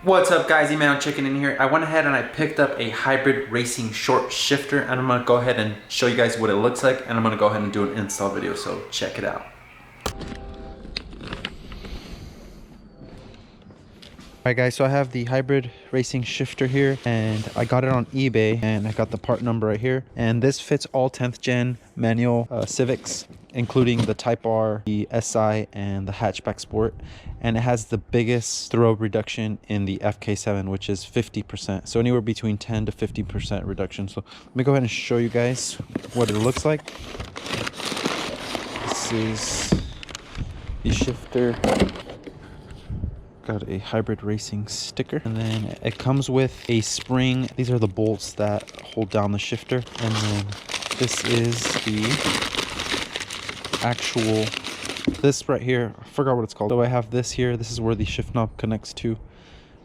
What's up guys, Email Chicken in here. I went ahead and I picked up a hybrid racing short shifter and I'm gonna go ahead and show you guys what it looks like, and I'm gonna go ahead and do an install video, so check it out. Alright guys, so I have the hybrid racing shifter here and I got it on eBay and I got the part number right here, and this fits all 10th gen manual Civics, including the Type R, the SI, and the Hatchback Sport, and it has the biggest throw reduction in the FK7, which is 50%, so anywhere between 10 to 50% reduction. So let me go ahead and show you guys what it looks like. This is the shifter. Got a hybrid racing sticker, and then it comes with a spring. These are the bolts that hold down the shifter, and then this is the actual, this right here, I forgot what it's called. So I have this here. This is where the shift knob connects to.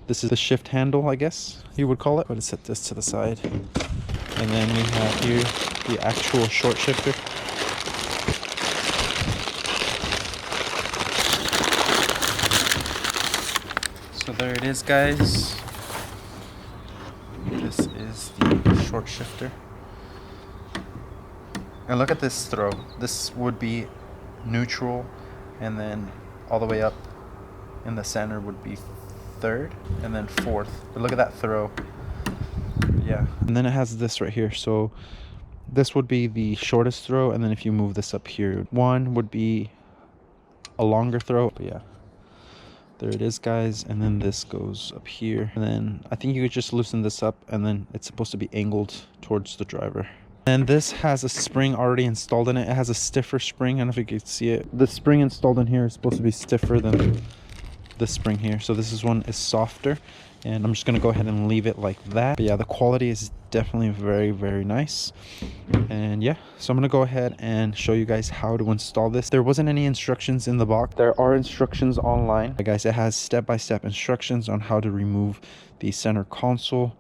This is the shift handle, I guess you would call it. I'm going to set this to the side, and then we have here the actual short shifter. So there it is, guys. This is the short shifter. And look at this throw. This would be neutral, and then all the way up in the center would be third, and then fourth. But look at that throw. Yeah. And then it has this right here. So this would be the shortest throw, and then if you move this up here, one would be a longer throw. But yeah. There it is, guys, and then this goes up here, and then I think you could just loosen this up, and then it's supposed to be angled towards the driver. And this has a spring already installed in it. It has a stiffer spring. I don't know if you can see it. The spring installed in here is supposed to be stiffer than this spring here, so this one is softer, and I'm just gonna go ahead and leave it like that. But yeah, the quality is definitely very, very nice. And yeah, so I'm gonna go ahead and show you guys how to install this. There wasn't any instructions in the box. There are instructions online, guys. It has step-by-step instructions on how to remove the center console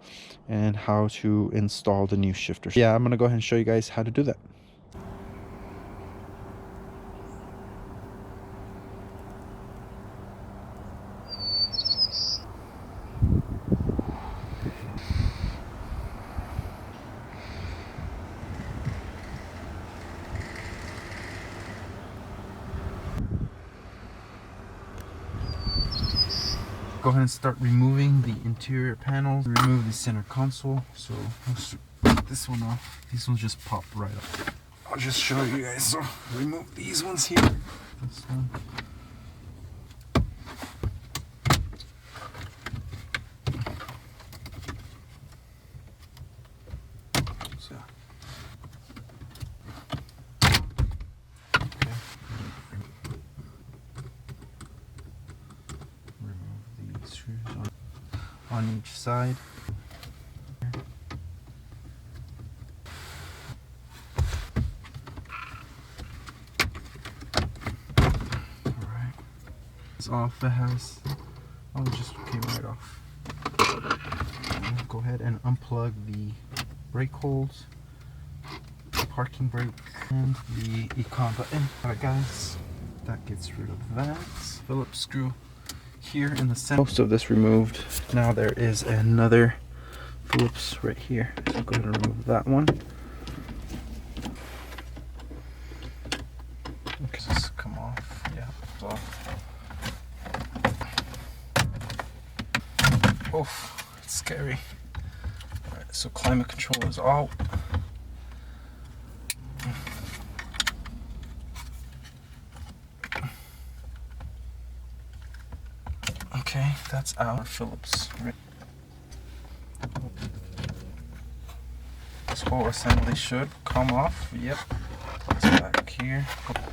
and how to install the new shifter. Yeah, I'm gonna go ahead and show you guys how to do that. Go ahead and start removing the interior panels. Remove the center console. So let's take this one off. These ones just pop right up. I'll just show you guys. So remove these ones here. This one. So. Okay. On each side. Alright. It's off. It has, oh, it just came right off. And go ahead and unplug the brake holes, parking brake, and the econ button. Alright guys, that gets rid of that. Phillips screw here in the center. Most of this removed. Now there is another Phillips right here. So go ahead and remove that one. Okay, just come off. Yeah, it's off. Oof, it's scary. Alright, so climate control is out. Okay, that's our Phillips. This whole assembly should come off. Yep. It's back here. Okay.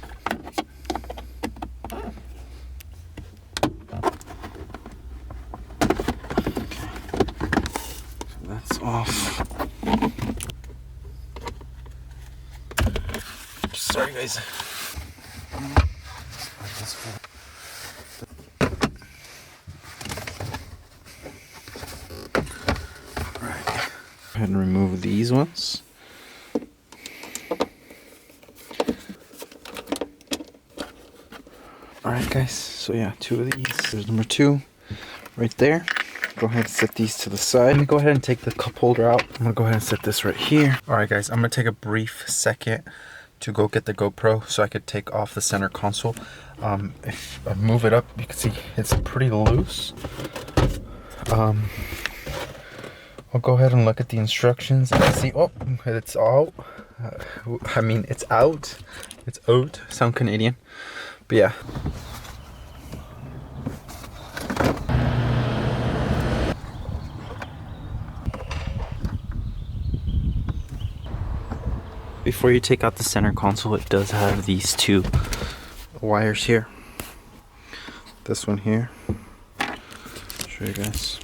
So that's off. Sorry guys. Go ahead and remove these ones. Alright guys, so yeah, two of these. There's number 2 right there. Go ahead and set these to the side. Let me go ahead and take the cup holder out. I'm gonna go ahead and set this right here. All right, guys, I'm gonna take a brief second to go get the GoPro so I could take off the center console. If I move it up, you can see it's pretty loose. I'll go ahead and look at the instructions and see, oh, it's out. I mean, it's out. It's out. Sound Canadian. But yeah. Before you take out the center console, it does have these two wires here. This one here. Show you guys.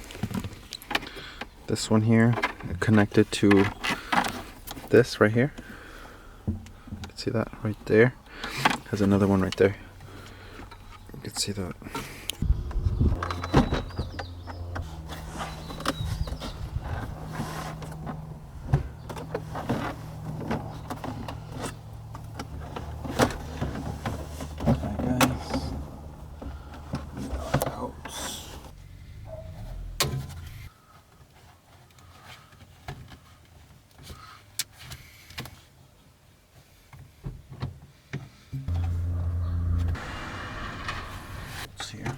This one here connected to this right here. You can see that right there. Has another one right there. You can see that. Here.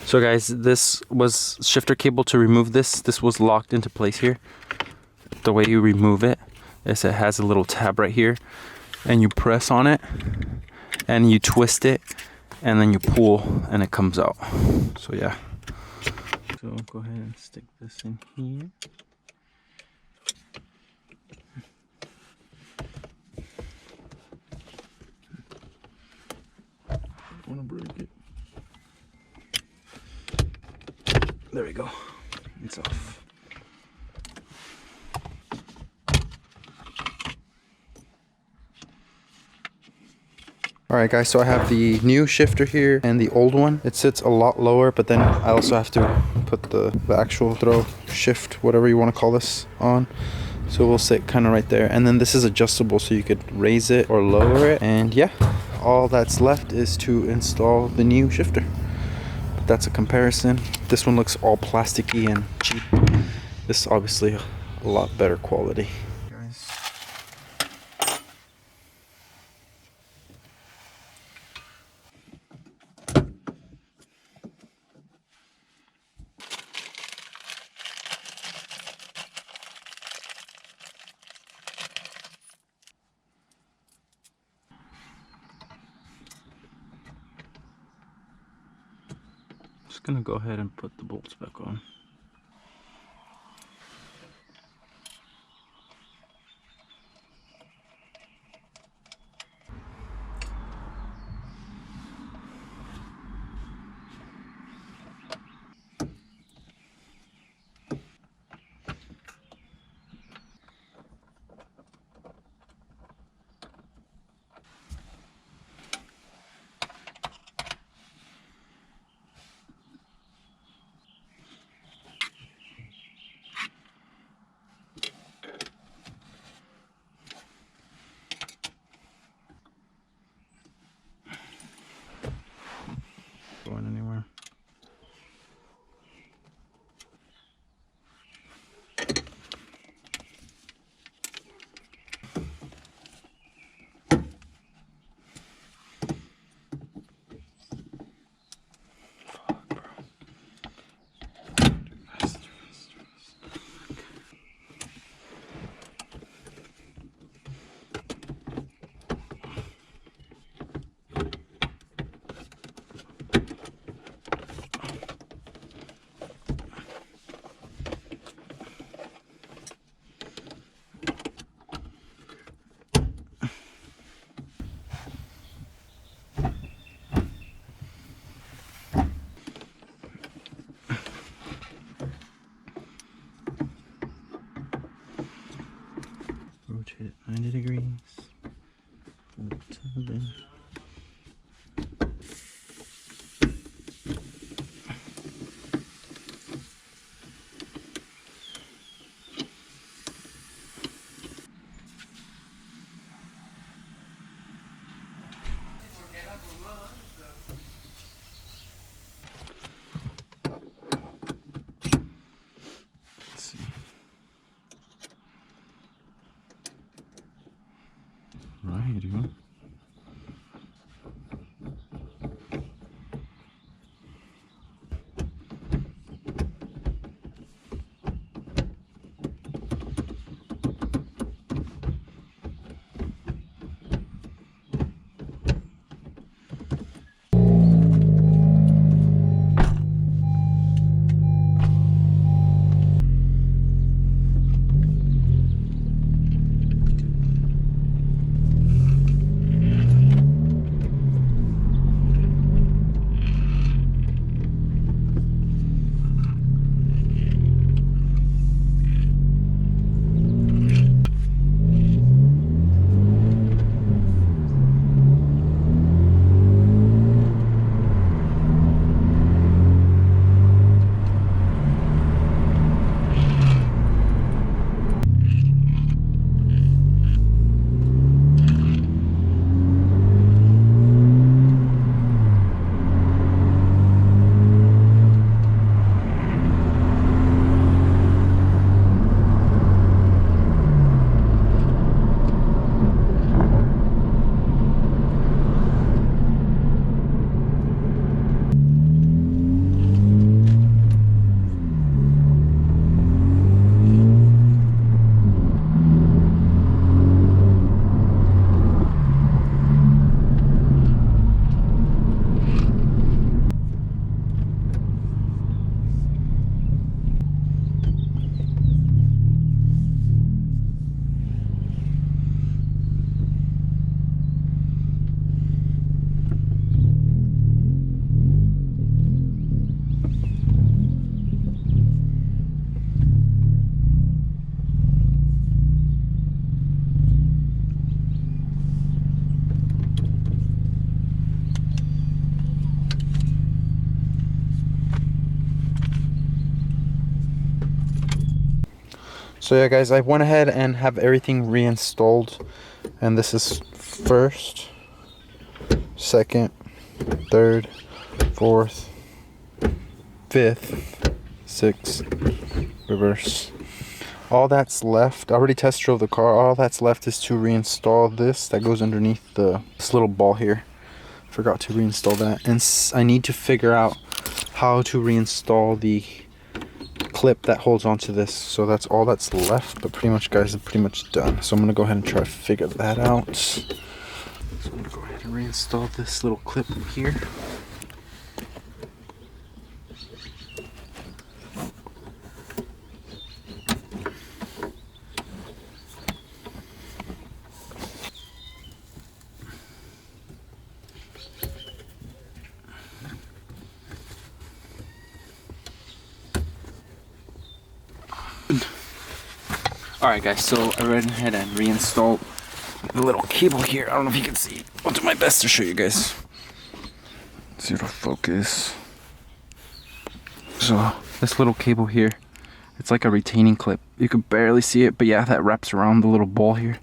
So guys, this was shifter cable to remove this. This was locked into place here. The way you remove it is it has a little tab right here and you press on it and you twist it and then you pull and it comes out. So yeah. So go ahead and stick this in here. I don't want to break it. There we go. It's off. Alright guys, so I have the new shifter here and the old one. It sits a lot lower, but then I also have to put the actual throw, shift, whatever you want to call this, on. So it will sit kind of right there. And then this is adjustable, so you could raise it or lower it. And yeah, all that's left is to install the new shifter. But that's a comparison. This one looks all plasticky and cheap. This is obviously a lot better quality. Guys. Just gonna go ahead and put the bolts back on. 90 degrees. 47. Right, dude. So yeah guys, I went ahead and have everything reinstalled, and this is first, second, third, fourth, fifth, sixth, reverse. All that's left, I already test drove the car, all that's left is to reinstall this that goes underneath this little ball here. Forgot to reinstall that, and I need to figure out how to reinstall the clip that holds onto this. So that's all that's left, but pretty much guys, I'm pretty much done. So I'm gonna go ahead and try to figure that out. So I'm gonna go ahead and reinstall this little clip here. Alright guys, so I went ahead and reinstalled the little cable here. I don't know if you can see. I'll do my best to show you guys. See if it'll focus. So this little cable here, it's like a retaining clip. You can barely see it, but yeah, that wraps around the little ball here.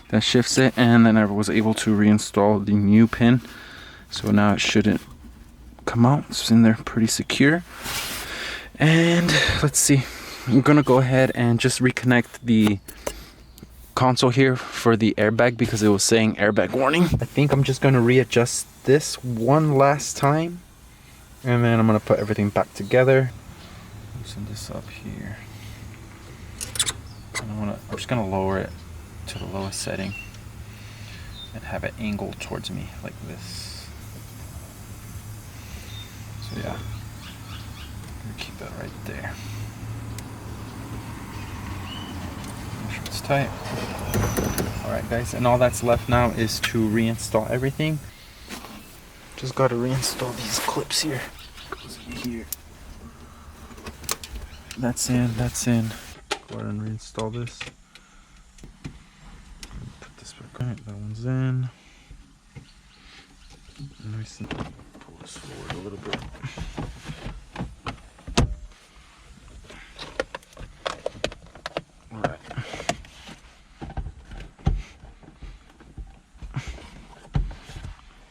That shifts it, and then I was able to reinstall the new pin. So now it shouldn't come out. It's in there pretty secure. And let's see. I'm gonna go ahead and just reconnect the console here for the airbag because it was saying airbag warning. I think I'm just gonna readjust this one last time, and then I'm gonna put everything back together. Loosen this up here. And I'm just gonna lower it to the lowest setting and have it angled towards me like this. So yeah, keep that right there. It's tight. Alright guys, and all that's left now is to reinstall everything. Just gotta reinstall these clips here. Goes in here. That's in, that's in. Go ahead and reinstall this. Put Alright, that one's in. Nice and pull this forward a little bit. Alright.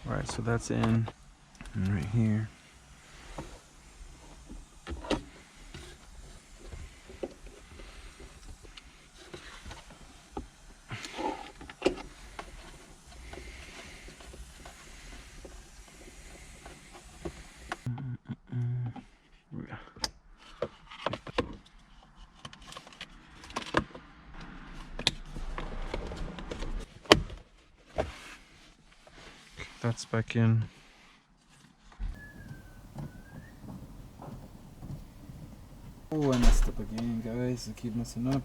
Alright, so that's in. And right here. That's back in. Oh, I messed up again, guys. I keep messing up.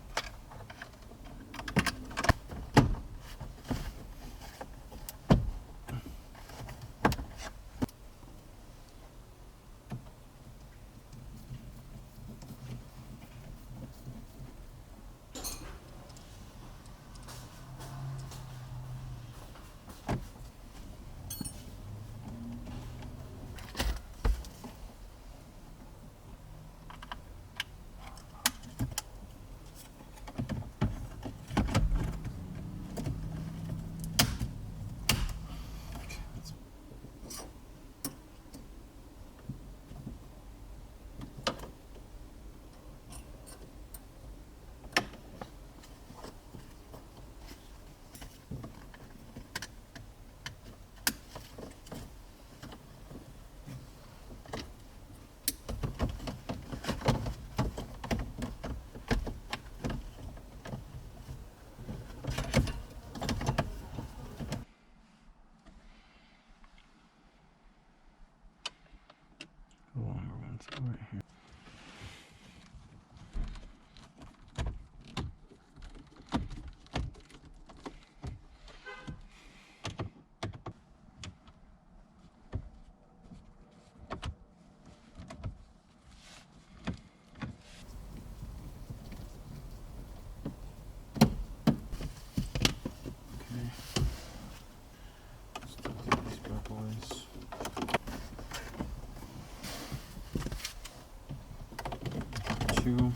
Right here. Okay. Let's do these bad boys. Two.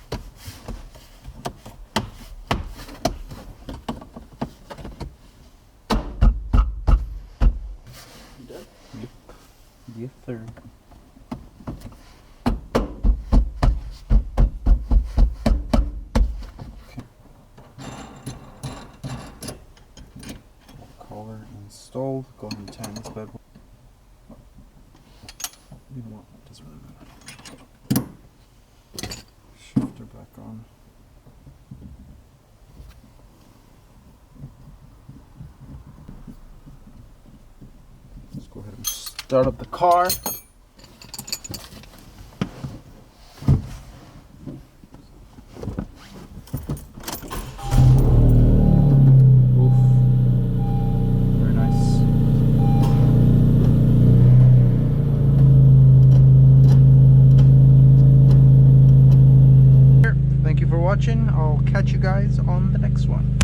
Yep. Be a third. Okay. Collar installed. Go ahead and tan this bad boy. You know what? It doesn't really matter. Shifter back on. Let's go ahead and start up the car. Oof. Very nice. Thank you for watching. I'll catch you guys on the next one.